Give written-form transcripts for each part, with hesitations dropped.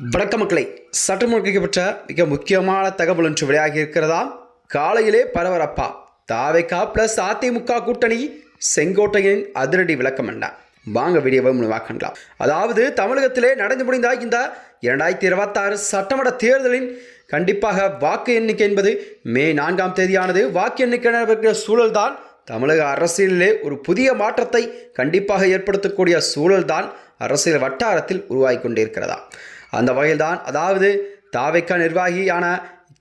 வணக்கம் மக்களை, சற்று முன்வைக்கப்பட்ட மிக முக்கியமான தகவல் ஒன்று வெளியாகி இருக்கிறதாம். காலையிலே பரபரப்பா தாவேகா பிளஸ் அதிமுக கூட்டணி செங்கோட்டையின் அதிரடி விளக்கம் என்ன? வாங்க வீடியோவை முழுவாக்கலாம். அதாவது தமிழகத்திலே நடந்து முடிந்த இந்த 2026 சட்டமன்ற தேர்தலின் கண்டிப்பாக வாக்கு எண்ணிக்கை என்பது மே 4ஆம் தேதியானது. வாக்கு எண்ணிக்கை நடைபெற்ற சூழல்தான் தமிழக அரசியலிலே ஒரு புதிய மாற்றத்தை கண்டிப்பாக ஏற்படுத்தக்கூடிய சூழல்தான் அரசியல் வட்டாரத்தில் உருவாகி கொண்டிருக்கிறதா. அந்த வகையில்தான் அதாவது தாவேகா நிர்வாகியான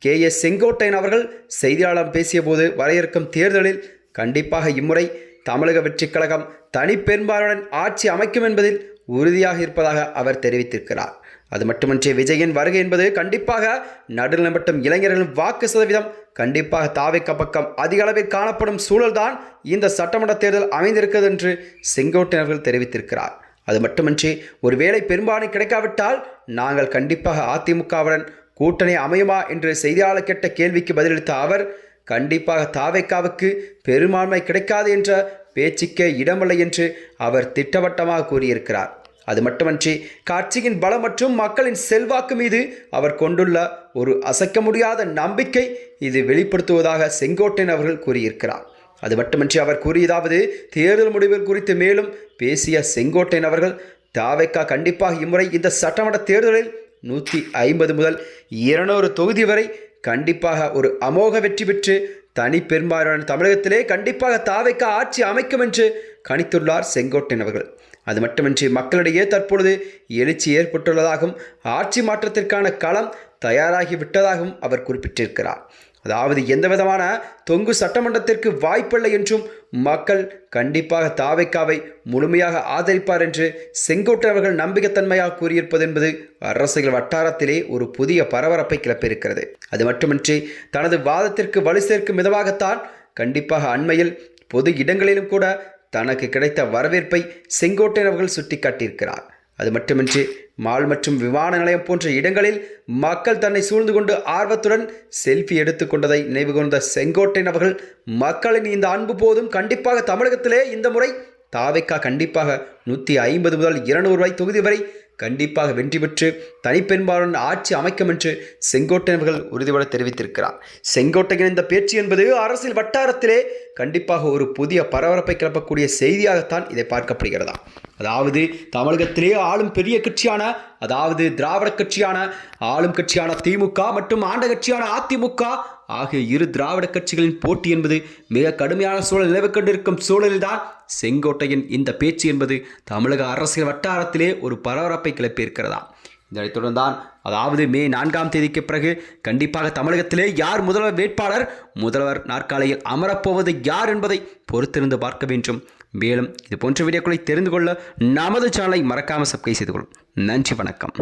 KS செங்கோட்டையன் அவர்கள் செய்தியாளர் பேசிய போது வரையறுக்கும் தேர்தலில் கண்டிப்பாக இம்முறை தமிழக வெற்றிக் கழகம் தனிப்பெரும்பாலுடன் ஆட்சி அமைக்கும் என்பதில் உறுதியாக இருப்பதாக அவர் தெரிவித்திருக்கிறார். அது மட்டுமின்றி விஜயின் வருகை என்பது கண்டிப்பாக நடுநிலை மற்றும் இளைஞர்களின் வாக்கு சதவீதம் கண்டிப்பாக தாவேகா பக்கம் அதிக அளவில் காணப்படும் சூழல்தான் இந்த சட்டமன்ற தேர்தல் அமைந்திருக்கிறது என்று செங்கோட்டையன் அவர்கள் தெரிவித்திருக்கிறார். அது மட்டுமின்றி ஒருவேளை பெரும்பான்மை கிடைக்காவிட்டால் நாங்கள் கண்டிப்பாக அதிமுகவுடன் கூட்டணி அமையுமா என்று செய்தியாளர் கேட்ட கேள்விக்கு பதிலளித்த அவர் கண்டிப்பாக தாவேகாவுக்கு பெரும்பான்மை கிடைக்காது என்ற பேச்சுக்கே இடமில்லை என்று அவர் திட்டவட்டமாக கூறியிருக்கிறார். அது மட்டுமன்றி கட்சியின் பலம் மற்றும் மக்களின் செல்வாக்கு மீது அவர் கொண்டுள்ள ஒரு அசைக்க முடியாத நம்பிக்கை இது வெளிப்படுத்துவதாக செங்கோட்டையன் அவர்கள் கூறியிருக்கிறார். அது மட்டுமின்றி அவர் கூறியதாவது தேர்தல் முடிவுகள் குறித்து மேலும் பேசிய செங்கோட்டையன் அவர்கள் தாவேகா கண்டிப்பாக இம்முறை இந்த சட்டமன்ற தேர்தலில் 150 முதல் 200 தொகுதி வரை கண்டிப்பாக ஒரு அமோக வெற்றி பெற்று தனி பெரும்பாலான தமிழகத்திலே கண்டிப்பாக தாவேகா ஆட்சி அமைக்கும் என்று கணித்துள்ளார் செங்கோட்டையன் அவர்கள். அது மட்டுமின்றி மக்களிடையே தற்பொழுது எழுச்சி ஏற்பட்டுள்ளதாகவும் ஆட்சி மாற்றத்திற்கான களம் தயாராகி விட்டதாகவும் அவர் குறிப்பிட்டிருக்கிறார். அதாவது எந்தவிதமான தொங்கு சட்டமன்றத்திற்கு வாய்ப்பில்லை என்றும் மக்கள் கண்டிப்பாக தாவேகாவை முழுமையாக ஆதரிப்பார் என்று செங்கோட்டையன் அவர்கள் நம்பிக்கைத்தன்மையாக கூறியிருப்பது என்பது அரசியல் வட்டாரத்திலே ஒரு புதிய பரபரப்பை கிளப்பியிருக்கிறது. அது மட்டுமின்றி தனது வாதத்திற்கு வலு சேர்க்கும் விதமாகத்தான் கண்டிப்பாக அண்மையில் பொது இடங்களிலும் கூட தனக்கு கிடைத்த வரவேற்பை செங்கோட்டையன் அவர்கள் சுட்டிக்காட்டியிருக்கிறார். அது மட்டுமின்றி மால் மற்றும் விமான நிலையம் போன்ற இடங்களில் மக்கள் தன்னை சூழ்ந்து கொண்டு ஆர்வத்துடன் செல்ஃபி எடுத்துக்கொண்டதை நினைவு கொண்ட செங்கோட்டையன் அவர்கள் மக்களின் இந்த அன்பு போதும் கண்டிப்பாக தமிழகத்திலே இந்த முறை தாவேகா கண்டிப்பாக 150 முதல் 200 தொகுதி வரை கண்டிப்பாக வெற்றி பெற்று தனிப்பெரும்பாலுடன் ஆட்சி அமைக்கும் என்று செங்கோட்டையன் அவர்கள் உறுதிபட தெரிவித்திருக்கிறார். செங்கோட்டையன் இந்த பேச்சு என்பது அரசியல் வட்டாரத்திலே கண்டிப்பாக ஒரு புதிய பரபரப்பை கிளப்பக்கூடிய செய்தியாகத்தான் இதை பார்க்கப்படுகிறதா. அதாவது தமிழகத்திலே ஆளும் பெரிய கட்சியான அதாவது திராவிட கட்சியான ஆளும் கட்சியான திமுக மற்றும் ஆண்ட கட்சியான அதிமுக ஆகிய இரு திராவிட கட்சிகளின் போட்டி என்பது மிக கடுமையான சூழல் நிலவு கொண்டிருக்கும் சூழலில்தான் செங்கோட்டையன் இந்த பேச்சு என்பது தமிழக அரசியல் வட்டாரத்திலே ஒரு பரபரப்பை கிளப்பியிருக்கிறதா. இதனைத் தொடர்ந்தான் அதாவது மே 4ஆம் தேதிக்கு பிறகு கண்டிப்பாக தமிழகத்திலே யார் முதல்வர் வேட்பாளர், முதல்வர் நாற்காலியில் அமரப்போவது யார் என்பதை பொறுத்திருந்து பார்க்க வேண்டும். மேலும் இது போன்ற வீடியோக்களை தெரிந்து கொள்ள நமது சேனலை மறக்காமல் சப்ஸ்கிரைப் செய்து கொள்ளும். நன்றி, வணக்கம்.